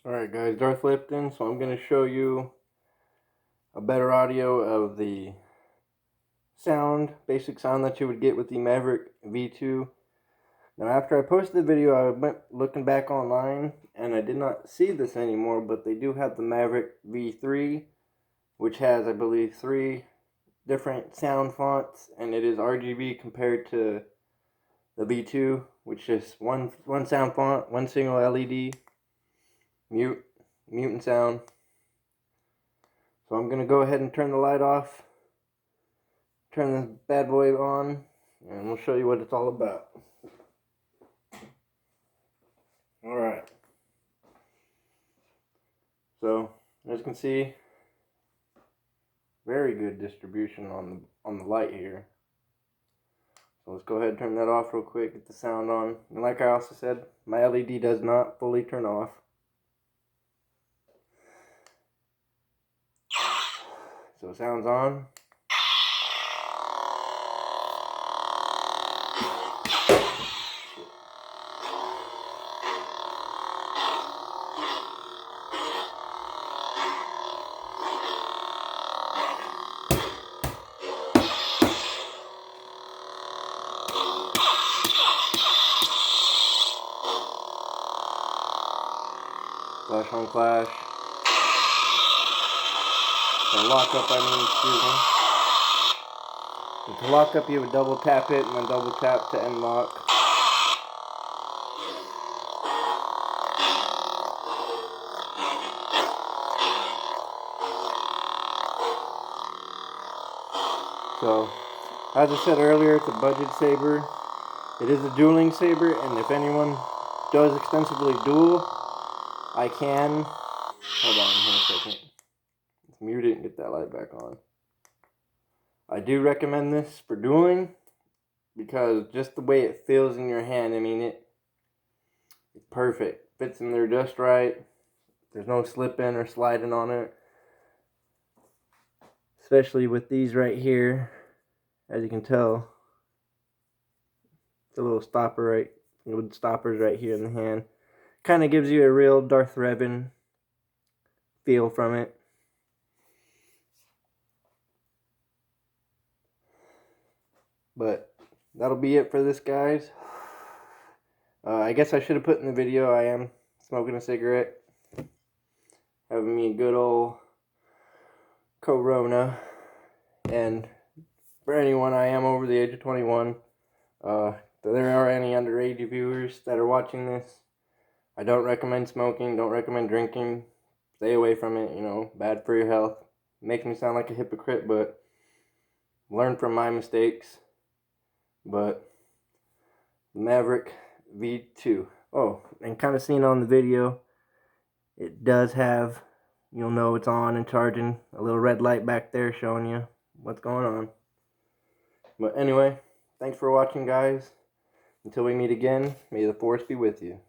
Alright guys, Darth Lipton, so I'm going to show you a better audio of the basic sound that you would get with the Maverick V2. Now after I posted the video, I went looking back online and I did not see this anymore, but they do have the Maverick V3, which has, I believe, 3 different sound fonts, and it is RGB compared to the V2, which is one sound font, one single LED. Mute and sound. So I'm gonna go ahead and turn the light off, turn this bad boy on, and we'll show you what it's all about. Alright. So as you can see, very good distribution on the light here. So let's go ahead and turn that off real quick, get the sound on. And like I also said, my LED does not fully turn off. So sound's on. Flash on flash. And lock up, excuse me. And to lock up, you would double tap it and then double tap to end lock. So, as I said earlier, it's a budget saber. It is a dueling saber, and if anyone does extensively duel, I can. Hold on here a second. Let's mute it and get that light back on. I do recommend this for dueling because just the way it feels in your hand, it's perfect. Fits in there just right. There's no slipping or sliding on it. Especially with these right here. As you can tell, it's a little stopper with stoppers right here in the hand. Kind of gives you a real Darth Revan feel from it. But that'll be it for this, guys. I guess I should have put in the video I am smoking a cigarette. Having me a good old Corona. And for anyone, I am over the age of 21. If there are any underage viewers that are watching this, I don't recommend smoking, don't recommend drinking. Stay away from it, bad for your health. Makes me sound like a hypocrite, but learn from my mistakes. But Maverick V2. Oh, and kind of seen on the video, it does have, you'll know it's on and charging, a little red light back there showing you what's going on. But anyway, thanks for watching, guys. Until we meet again, may the force be with you.